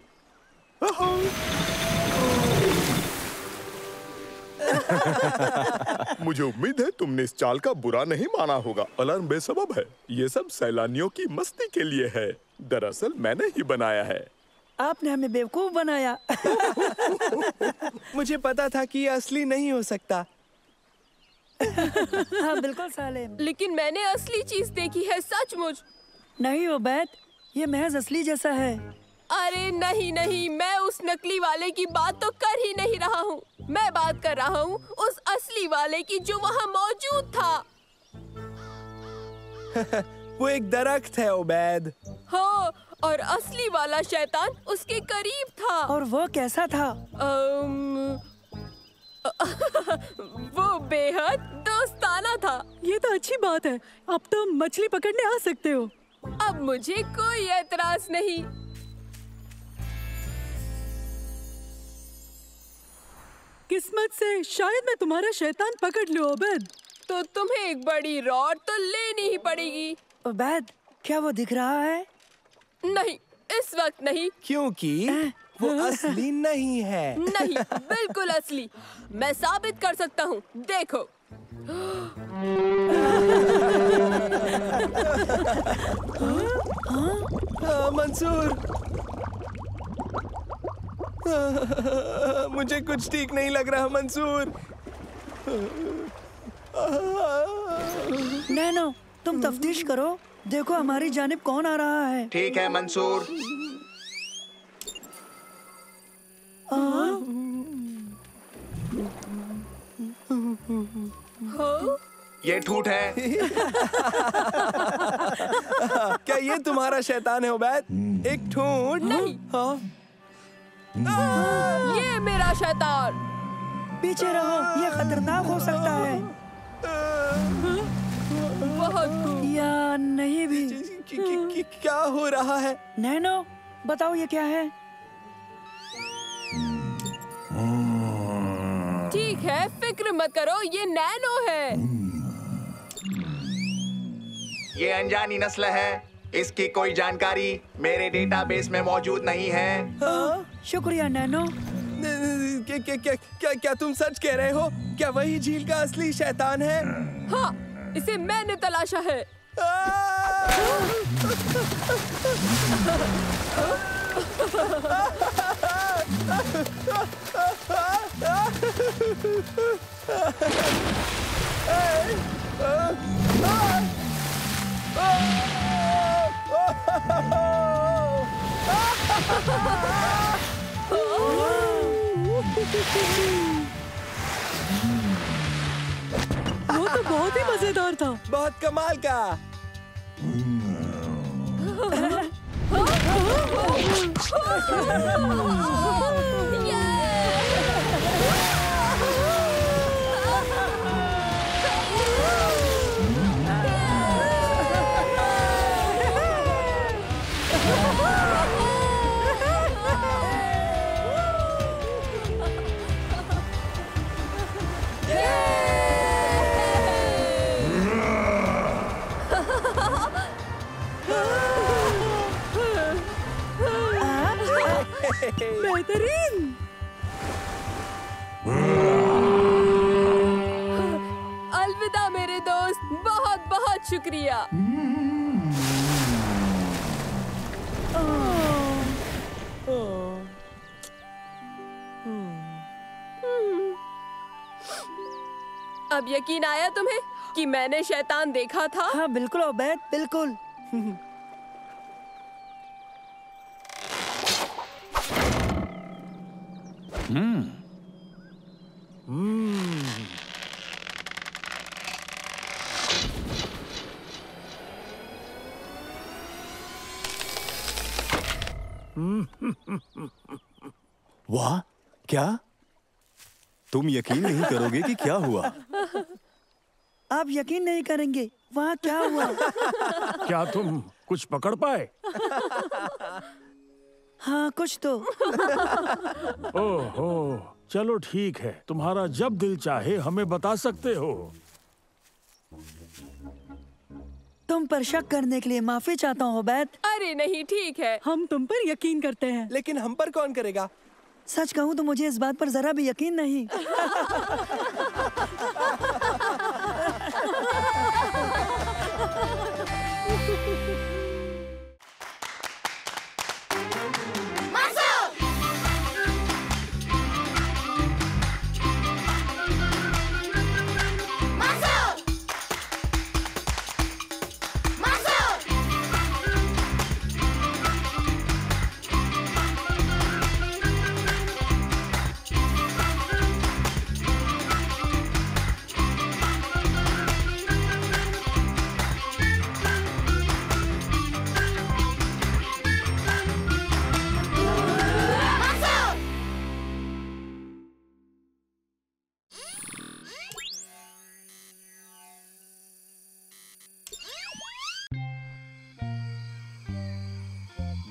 मुझे उम्मीद है तुमने इस चाल का बुरा नहीं माना होगा। अलार्म बेसबब है। ये सब सैलानियों की मस्ती के लिए है। दरअसल मैंने ही बनाया है।
आपने हमें बेवकूफ बनाया।
मुझे पता था कि ये असली नहीं हो सकता।
हाँ बिल्कुल सालिम।
लेकिन मैंने असली चीज देखी है, सचमुच।
नहीं उबैद, ये महज असली जैसा है।
अरे नहीं नहीं, मैं उस नकली वाले की बात तो कर ही नहीं रहा हूँ। मैं बात कर रहा हूँ उस असली वाले की जो वहाँ मौजूद था।
वो एक दरख्त है उबैद।
हाँ, और असली वाला शैतान उसके करीब था।
और वो कैसा था?
वो बेहद दोस्ताना था।
ये तो अच्छी बात है। अब तो मछली पकड़ने आ सकते हो।
अब मुझे कोई एतराज नहीं।
किस्मत से शायद मैं तुम्हारा शैतान पकड़ लूं उबैद।
तो तुम्हें एक बड़ी रॉड तो लेनी ही पड़ेगी।
उबैद, क्या वो दिख रहा है?
नहीं, इस वक्त नहीं।
क्योंकि वो असली नहीं है।
नहीं, बिल्कुल असली। मैं साबित कर सकता हूँ, देखो।
मंसूर, मुझे कुछ ठीक नहीं लग रहा मंसूर।
नैनो, तुम तफ्तीश करो, देखो हमारी जानिब कौन आ रहा है।
ठीक है मंसूर। ये ठूठ है।
क्या ये तुम्हारा शैतान है उबैद? एक ठूठ?
नहीं।
हाँ?
ये मेरा शैतान।
पीछे रहो, ये खतरनाक हो सकता है।
बहुत
या नहीं भी।
क्या हो रहा है?
नैनो, बताओ ये क्या है?
ठीक है, फिक्र मत करो, ये नैनो है।
ये अनजानी नस्ल है। इसकी कोई जानकारी मेरे डेटाबेस में मौजूद नहीं है।
शुक्रिया नैनो।
क्या तुम सच कह रहे हो? क्या वही झील का असली शैतान है?
हाँ, इसे मैंने तलाशा है।
वो तो बहुत ही मजेदार था।
बहुत कमाल का।
बेहतरीन।
अलविदा मेरे दोस्त, बहुत बहुत शुक्रिया। अब यकीन आया तुम्हें कि मैंने शैतान देखा था?
हाँ बिल्कुल उबैद, बिल्कुल।
वाह, क्या? तुम यकीन नहीं करोगे कि क्या हुआ।
आप यकीन नहीं करेंगे, वहाँ क्या हुआ।
क्या तुम कुछ पकड़ पाए?
हाँ कुछ तो।
ओहो, चलो ठीक है, तुम्हारा जब दिल चाहे हमें बता सकते हो।
तुम पर शक करने के लिए माफी चाहता हूँ उबैद।
अरे नहीं, ठीक है,
हम तुम पर यकीन करते हैं।
लेकिन हम पर कौन करेगा?
सच कहूँ तो मुझे इस बात पर जरा भी यकीन नहीं।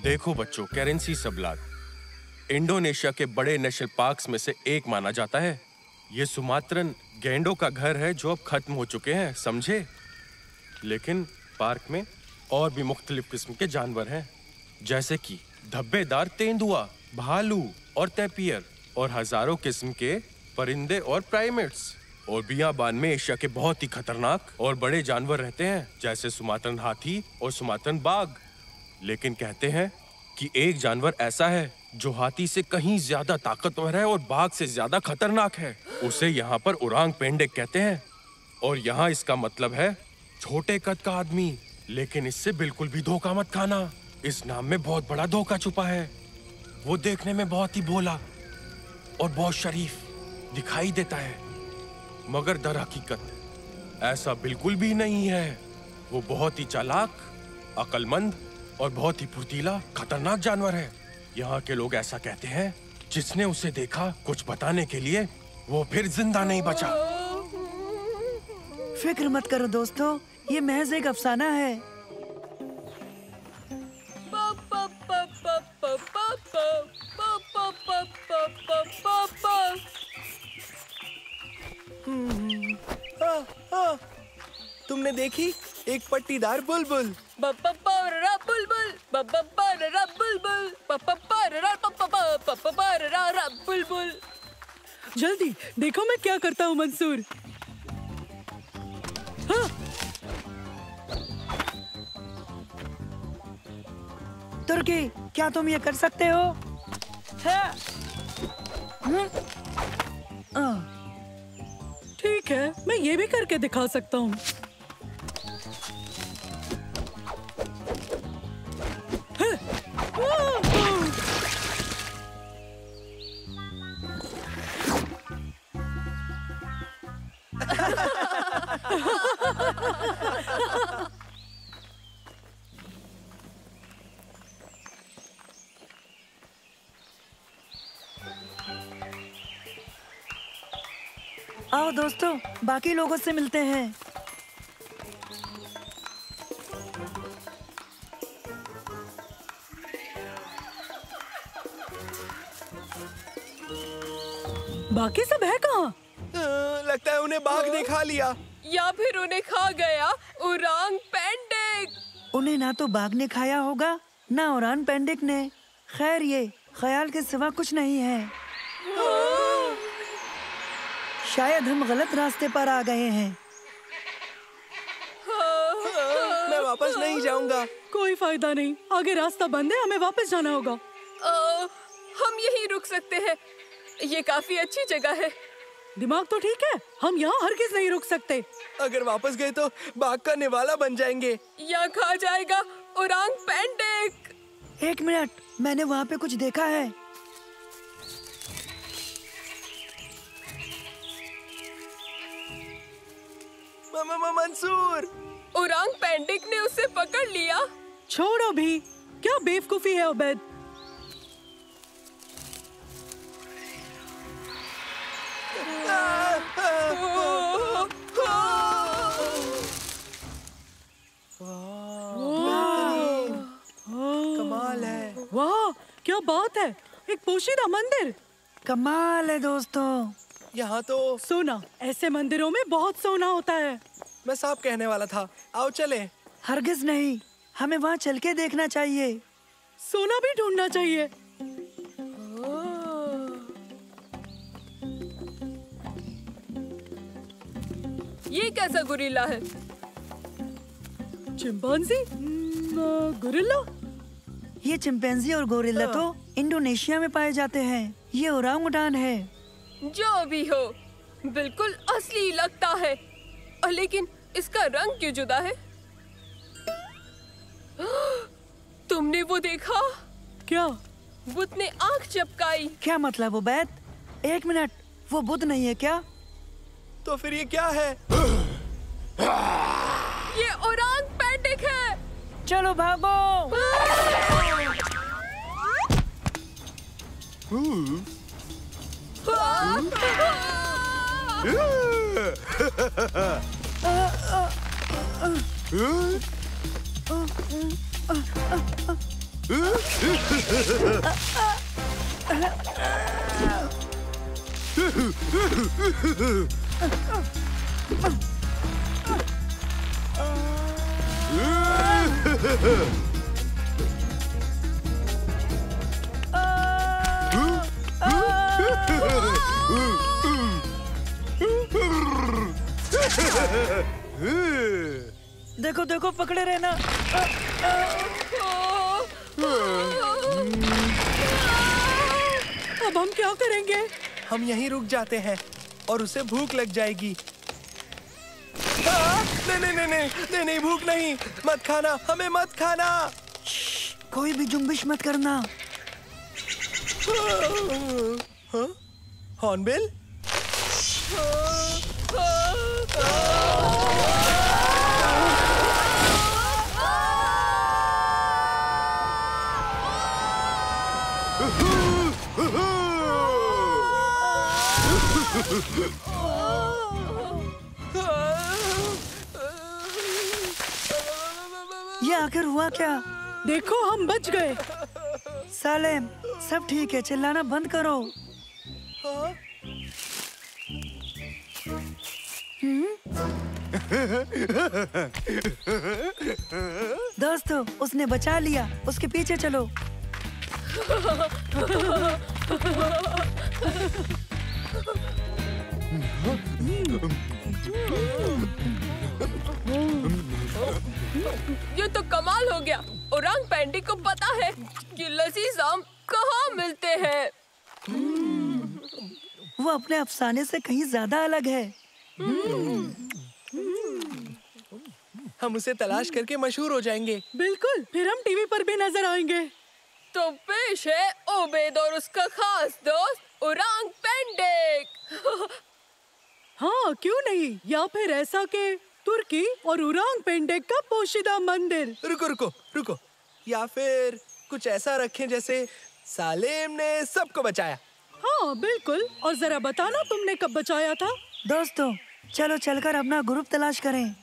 देखो बच्चों, कैरेंसी सबलात इंडोनेशिया के बड़े नेशनल पार्क्स में से एक माना जाता है। ये सुमात्रन गैंडों का घर है जो अब खत्म हो चुके हैं, समझे? लेकिन पार्क में और भी मुख्तलिफ किस्म के जानवर हैं, जैसे कि धब्बेदार तेंदुआ, भालू और तैपियर, और हजारों किस्म के परिंदे और प्राइमेट्स। और बियाबान में एशिया के बहुत ही खतरनाक और बड़े जानवर रहते हैं, जैसे सुमात्रन हाथी और सुमात्रन बाघ। लेकिन कहते हैं कि एक जानवर ऐसा है जो हाथी से कहीं ज्यादा ताकतवर है और बाघ से ज्यादा खतरनाक है। उसे यहाँ पर उरांग पेंडेक कहते हैं, और यहाँ इसका मतलब है छोटे कद का आदमी। लेकिन इससे बिल्कुल भी धोखा मत खाना, इस नाम में बहुत बड़ा धोखा छुपा है। वो देखने में बहुत ही भोला और बहुत शरीफ दिखाई देता है, मगर दर हकीकत ऐसा बिल्कुल भी नहीं है। वो बहुत ही चालाक, अक्लमंद और बहुत ही फुर्तीला खतरनाक जानवर है। यहाँ के लोग ऐसा कहते हैं, जिसने उसे देखा कुछ बताने के लिए वो फिर जिंदा नहीं बचा।
फिक्र मत करो दोस्तों, ये महज एक अफसाना है।
तुमने देखी एक पट्टीदार बुलबुल?
जल्दी देखो मैं क्या करता हूँ मंसूर। हाँ।
तुर्की, क्या तुम ये कर सकते हो? हाँ।
ठीक है, मैं ये भी करके दिखा सकता हूँ।
आओ दोस्तों, बाकी लोगों से मिलते हैं।
बाकी सब है कहाँ?
लगता है उन्हें बाघ ने खा लिया,
या फिर उन्हें खा गया उरांग पेंडेक।
उन्हें ना तो बाघ ने खाया होगा, ना उरांग पेंडेक ने। खैर, ये ख्याल के सिवा कुछ नहीं है। शायद हम गलत रास्ते पर आ गए हैं।
मैं वापस नहीं जाऊंगा।
कोई फायदा नहीं, आगे रास्ता बंद है, हमें वापस जाना होगा।
हम यहीं रुक सकते हैं, ये काफी अच्छी जगह है।
दिमाग तो ठीक है, हम यहाँ हरगिज नहीं रुक सकते।
अगर वापस गए तो बाघ का निवाला बन जाएंगे
या खा जाएगा उरांग पेंडेक।
एक मिनट, मैंने वहाँ पे कुछ देखा है।
मंसूर,
उरांग पेंडेक ने उसे पकड़ लिया।
छोड़ो भी, क्या बेवकूफी है उबैद।
कमाल है।
वाह, क्या बात है, एक पोशीदा मंदिर।
कमाल है दोस्तों।
यहाँ तो
सोना, ऐसे मंदिरों में बहुत सोना होता है।
मैं साफ कहने वाला था, आओ चले।
हरगिज नहीं, हमें वहाँ चल के देखना चाहिए।
सोना भी ढूंढना चाहिए।
ये कैसा गुरिल्ला है?
चिंपांजी? गुरिल्ला?
ये चिंपैंजी और गोरिल्ला तो इंडोनेशिया में पाए जाते हैं। ये ओरांगुटान है।
जो भी हो, बिल्कुल असली लगता है। लेकिन इसका रंग क्यों जुदा है? तुमने वो देखा?
क्या?
बुद्ध ने आंख झपकाई।
क्या मतलब उबैद? एक मिनट, वो बुद्ध नहीं है क्या?
तो फिर ये क्या है?
ये ओरांग पेंडेक है।
चलो भागो। देखो देखो, पकड़े रहना।
अब हम क्या करेंगे?
हम यहीं रुक जाते हैं और उसे भूख लग जाएगी। नहीं, नहीं, भूख नहीं। मत खाना, हमें मत खाना।
कोई भी जुम्बिश मत करना।
हॉर्नबिल?
ये आखिर हुआ क्या?
देखो, हम बच गए।
सालेम, सब ठीक है, चिल्लाना बंद करो। दोस्तों, उसने बचा लिया। उसके पीछे चलो।
ये तो कमाल हो गया। ओरांग पैंडी को पता है कि लजीज आम कहाँ मिलते हैं।
वो अपने अफसाने से कहीं ज्यादा अलग है।
हम उसे तलाश करके मशहूर हो जाएंगे।
बिल्कुल, फिर हम टीवी पर भी नजर आएंगे।
तो पेश है ओबेद और उसका खास दोस्त ओरांग पेंडेक।
हाँ, क्यों नहीं? या फिर ऐसा के तुर्की और ओरांग पेंडेक का पोशीदा मंदिर।
रुको। या फिर कुछ ऐसा रखें जैसे सालेम ने सबको बचाया।
हाँ, बिल्कुल। और जरा बताना, तुमने कब बचाया था?
दोस्तों, चलो चलकर अपना ग्रुप तलाश करें।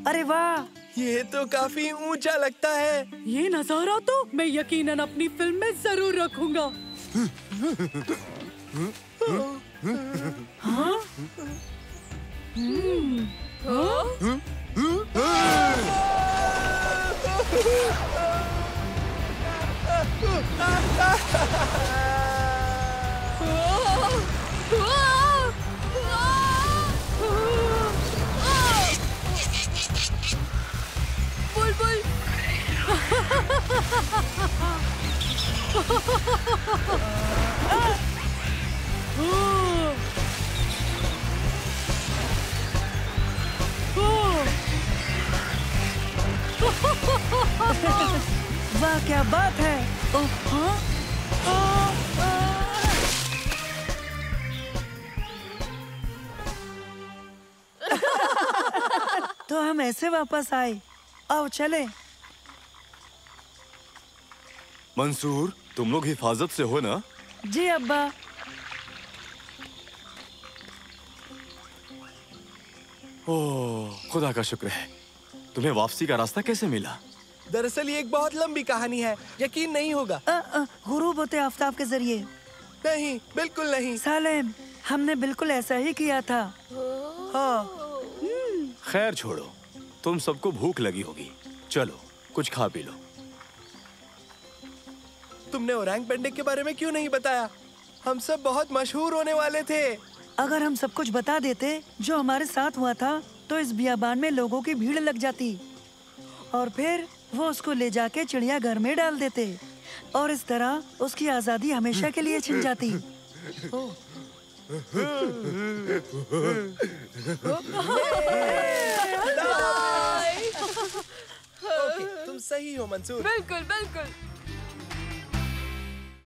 अरे वाह,
ये तो काफी ऊंचा लगता है।
ये नजारा तो मैं यकीनन अपनी फिल्म में जरूर रखूंगा। हाँ?
बुलबुल।
वाह, क्या बात है। तो हम ऐसे वापस आए। आओ चले।
मंसूर, तुम लोग हिफाजत से हो ना?
जी अब्बा।
ओह, खुदा का शुक्र है। तुम्हें वापसी का रास्ता कैसे मिला?
दरअसल ये एक बहुत लंबी कहानी है, यकीन नहीं होगा।
गुरूब होते आफ्ताब के जरिए।
नहीं, बिल्कुल नहीं।
सालेम, हमने बिल्कुल ऐसा ही किया था।
हाँ।
खैर छोड़ो, तुम सबको भूख लगी होगी। चलो कुछ खा पी लो।
तुमने ओरांग पेंडेक के बारे में क्यों नहीं बताया? हम सब बहुत मशहूर होने वाले थे।
अगर हम सब कुछ बता देते जो हमारे साथ हुआ था, तो इस बियाबान में लोगों की भीड़ लग जाती और फिर वो उसको ले जाके चिड़ियाघर में डाल देते और इस तरह उसकी आजादी हमेशा के लिए छिन जाती।
तुम सही हो मंसूर।
बिल्कुल बिल्कुल।